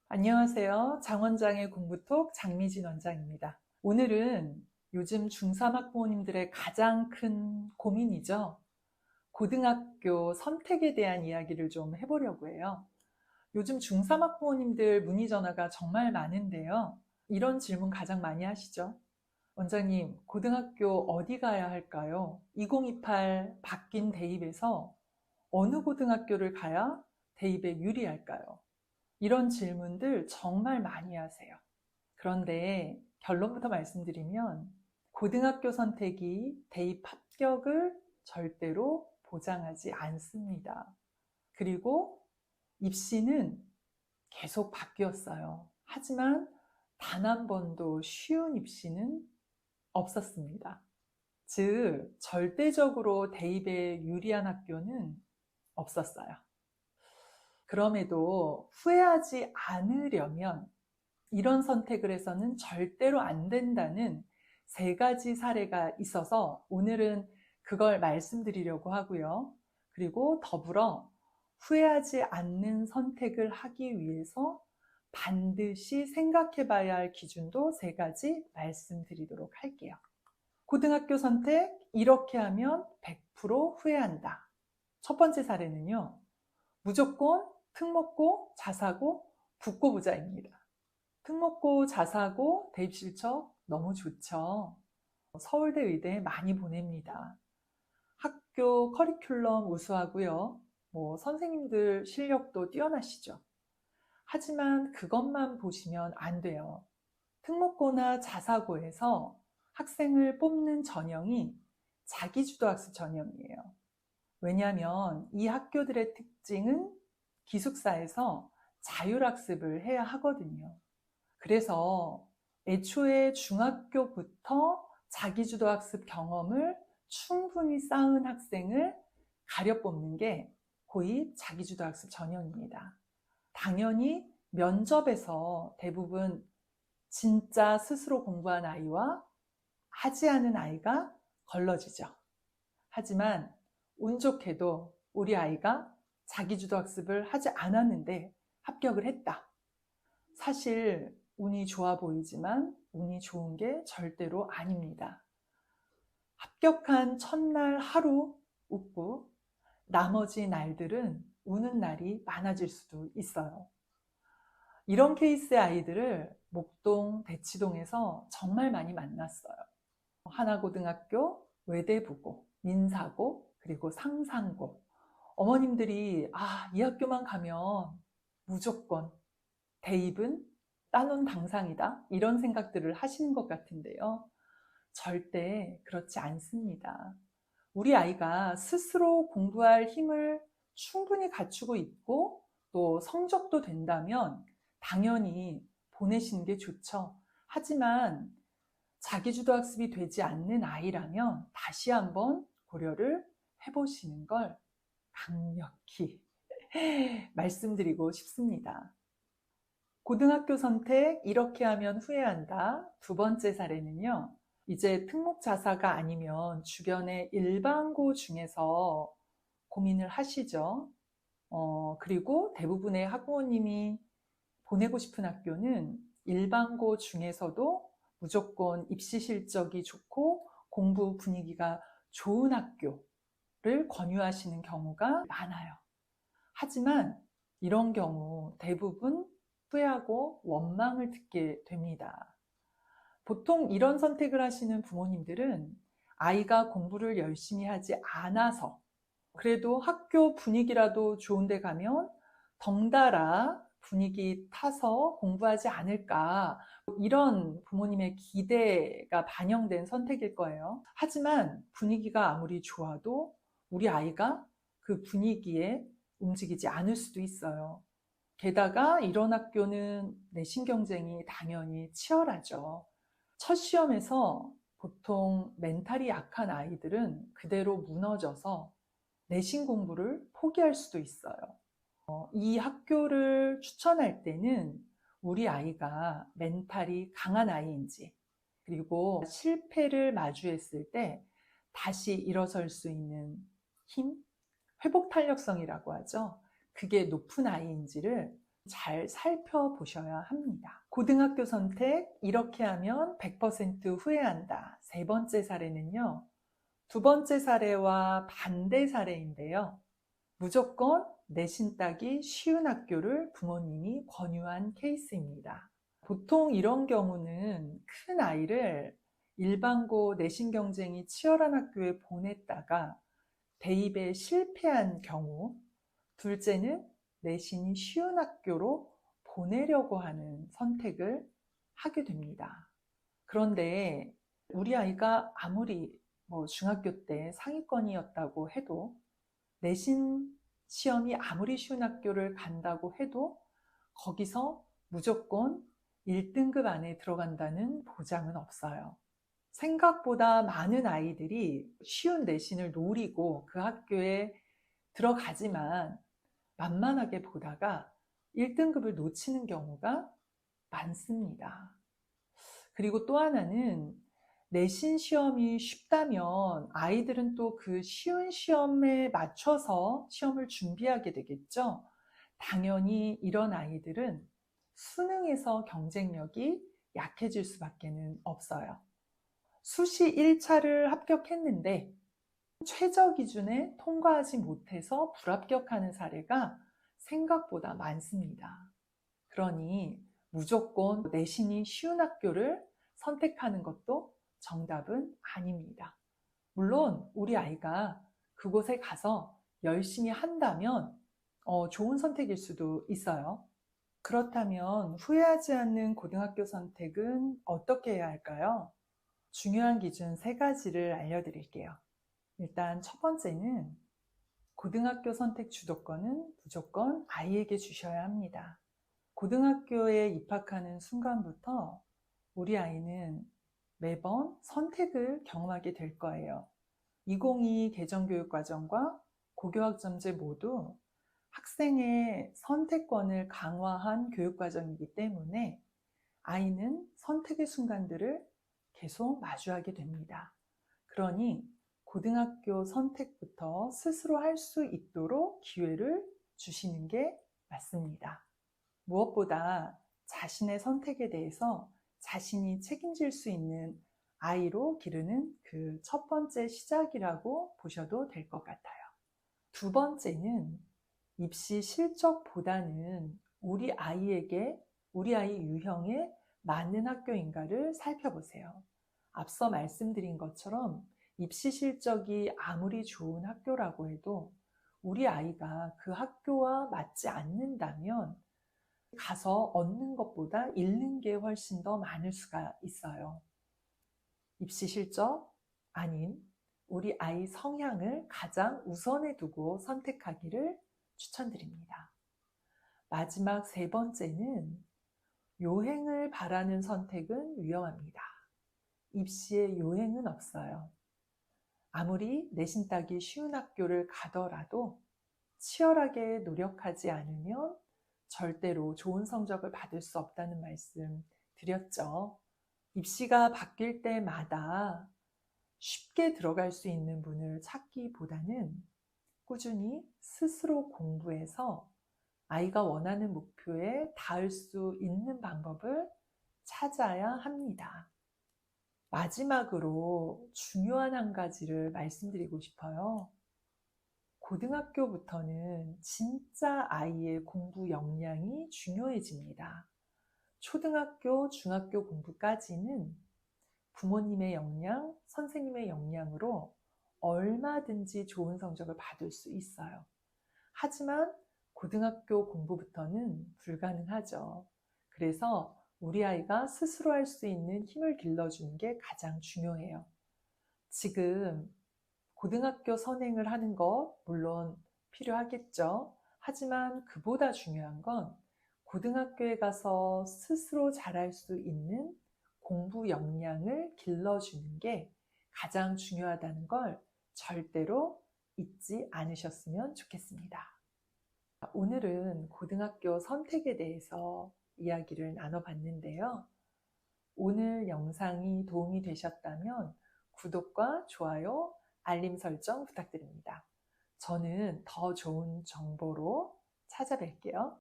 안녕하세요. 장원장의 공부톡 장미진 원장입니다. 오늘은 요즘 중3 학부모님들의 가장 큰 고민이죠. 고등학교 선택에 대한 이야기를 좀 해보려고 해요. 요즘 중3 학부모님들 문의 전화가 정말 많은데요. 이런 질문 가장 많이 하시죠. 원장님, 고등학교 어디 가야 할까요? 2028 바뀐 대입에서 어느 고등학교를 가야 대입에 유리할까요? 이런 질문들 정말 많이 하세요. 그런데 결론부터 말씀드리면 고등학교 선택이 대입 합격을 절대로 보장하지 않습니다. 그리고 입시는 계속 바뀌었어요. 하지만 단 한 번도 쉬운 입시는 없었습니다. 즉, 절대적으로 대입에 유리한 학교는 없었어요. 그럼에도 후회하지 않으려면 이런 선택을 해서는 절대로 안 된다는 3가지 사례가 있어서 오늘은 그걸 말씀드리려고 하고요. 그리고 더불어 후회하지 않는 선택을 하기 위해서 반드시 생각해 봐야 할 기준도 3가지 말씀드리도록 할게요. 고등학교 선택, 이렇게 하면 100% 후회한다. 첫 번째 사례는요. 무조건 특목고, 자사고, 붙고보자입니다. 특목고, 자사고, 대입실적 너무 좋죠. 서울대, 의대 많이 보냅니다. 학교 커리큘럼 우수하고요. 선생님들 실력도 뛰어나시죠. 하지만 그것만 보시면 안 돼요. 특목고나 자사고에서 학생을 뽑는 전형이 자기주도학습 전형이에요. 왜냐하면 이 학교들의 특징은 기숙사에서 자율학습을 해야 하거든요. 그래서 애초에 중학교부터 자기주도학습 경험을 충분히 쌓은 학생을 가려 뽑는 게 고입 자기주도학습 전형입니다. 당연히 면접에서 대부분 진짜 스스로 공부한 아이와 하지 않은 아이가 걸러지죠. 하지만 운 좋게도 우리 아이가 자기주도학습을 하지 않았는데 합격을 했다. 사실 운이 좋아 보이지만 운이 좋은 게 절대로 아닙니다. 합격한 첫날 하루 웃고 나머지 날들은 우는 날이 많아질 수도 있어요. 이런 케이스의 아이들을 목동, 대치동에서 정말 많이 만났어요. 하나고등학교, 외대부고, 민사고, 그리고 상상고. 어머님들이 이 학교만 가면 무조건 대입은 따놓은 당상이다, 이런 생각들을 하시는 것 같은데요. 절대 그렇지 않습니다. 우리 아이가 스스로 공부할 힘을 충분히 갖추고 있고 또 성적도 된다면 당연히 보내시는 게 좋죠. 하지만 자기주도학습이 되지 않는 아이라면 다시 한번 고려를 해보시는 걸 강력히 말씀드리고 싶습니다. 고등학교 선택, 이렇게 하면 후회한다. 두 번째 사례는요. 이제 특목자사가 아니면 주변의 일반고 중에서 고민을 하시죠. 그리고 대부분의 학부모님이 보내고 싶은 학교는 일반고 중에서도 무조건 입시 실적이 좋고 공부 분위기가 좋은 학교를 권유하시는 경우가 많아요. 하지만 이런 경우 대부분 후회하고 원망을 듣게 됩니다. 보통 이런 선택을 하시는 부모님들은 아이가 공부를 열심히 하지 않아서 그래도 학교 분위기라도 좋은 데 가면 덩달아 분위기 타서 공부하지 않을까, 이런 부모님의 기대가 반영된 선택일 거예요. 하지만 분위기가 아무리 좋아도 우리 아이가 그 분위기에 움직이지 않을 수도 있어요. 게다가 이런 학교는 내신 경쟁이 당연히 치열하죠. 첫 시험에서 보통 멘탈이 약한 아이들은 그대로 무너져서 내신 공부를 포기할 수도 있어요. 이 학교를 추천할 때는 우리 아이가 멘탈이 강한 아이인지, 그리고 실패를 마주했을 때 다시 일어설 수 있는 힘, 회복 탄력성이라고 하죠. 그게 높은 아이인지를 잘 살펴보셔야 합니다. 고등학교 선택 이렇게 하면 100% 후회한다. 세 번째 사례는요. 두 번째 사례와 반대 사례인데요. 무조건 내신 따기 쉬운 학교를 부모님이 권유한 케이스입니다. 보통 이런 경우는 큰 아이를 일반고 내신 경쟁이 치열한 학교에 보냈다가 대입에 실패한 경우, 둘째는 내신이 쉬운 학교로 보내려고 하는 선택을 하게 됩니다. 그런데 우리 아이가 아무리 중학교 때 상위권이었다고 해도, 내신 시험이 아무리 쉬운 학교를 간다고 해도 거기서 무조건 1등급 안에 들어간다는 보장은 없어요. 생각보다 많은 아이들이 쉬운 내신을 노리고 그 학교에 들어가지만 만만하게 보다가 1등급을 놓치는 경우가 많습니다. 그리고 또 하나는 내신 시험이 쉽다면 아이들은 또 그 쉬운 시험에 맞춰서 시험을 준비하게 되겠죠. 당연히 이런 아이들은 수능에서 경쟁력이 약해질 수밖에 없어요. 수시 1차를 합격했는데 최저 기준에 통과하지 못해서 불합격하는 사례가 생각보다 많습니다. 그러니 무조건 내신이 쉬운 학교를 선택하는 것도 정답은 아닙니다. 물론 우리 아이가 그곳에 가서 열심히 한다면 좋은 선택일 수도 있어요. 그렇다면 후회하지 않는 고등학교 선택은 어떻게 해야 할까요? 중요한 기준 3가지를 알려드릴게요. 일단 첫 번째는 고등학교 선택 주도권은 무조건 아이에게 주셔야 합니다. 고등학교에 입학하는 순간부터 우리 아이는 매번 선택을 경험하게 될 거예요. 2022 개정교육과정과 고교학점제 모두 학생의 선택권을 강화한 교육과정이기 때문에 아이는 선택의 순간들을 계속 마주하게 됩니다. 그러니 고등학교 선택부터 스스로 할 수 있도록 기회를 주시는 게 맞습니다. 무엇보다 자신의 선택에 대해서 자신이 책임질 수 있는 아이로 기르는 그 첫 번째 시작이라고 보셔도 될 것 같아요. 두 번째는 입시 실적보다는 우리 아이에게, 우리 아이 유형에 맞는 학교인가를 살펴보세요. 앞서 말씀드린 것처럼 입시 실적이 아무리 좋은 학교라고 해도 우리 아이가 그 학교와 맞지 않는다면 가서 얻는 것보다 잃는 게 훨씬 더 많을 수가 있어요. 입시 실적 아닌 우리 아이 성향을 가장 우선에 두고 선택하기를 추천드립니다. 마지막 3번째는 요행을 바라는 선택은 위험합니다. 입시에 요행은 없어요. 아무리 내신 따기 쉬운 학교를 가더라도 치열하게 노력하지 않으면 절대로 좋은 성적을 받을 수 없다는 말씀 드렸죠. 입시가 바뀔 때마다 쉽게 들어갈 수 있는 분을 찾기보다는 꾸준히 스스로 공부해서 아이가 원하는 목표에 닿을 수 있는 방법을 찾아야 합니다. 마지막으로 중요한 한 가지를 말씀드리고 싶어요. 고등학교부터는 진짜 아이의 공부 역량이 중요해집니다. 초등학교, 중학교 공부까지는 부모님의 역량, 선생님의 역량으로 얼마든지 좋은 성적을 받을 수 있어요. 하지만 고등학교 공부부터는 불가능하죠. 그래서 우리 아이가 스스로 할 수 있는 힘을 길러주는 게 가장 중요해요. 지금 고등학교 선행을 하는 것 물론 필요하겠죠. 하지만 그보다 중요한 건 고등학교에 가서 스스로 잘할 수 있는 공부 역량을 길러주는 게 가장 중요하다는 걸 절대로 잊지 않으셨으면 좋겠습니다. 오늘은 고등학교 선택에 대해서 이야기를 나눠봤는데요. 오늘 영상이 도움이 되셨다면 구독과 좋아요, 알림 설정 부탁드립니다. 저는 더 좋은 정보로 찾아뵐게요.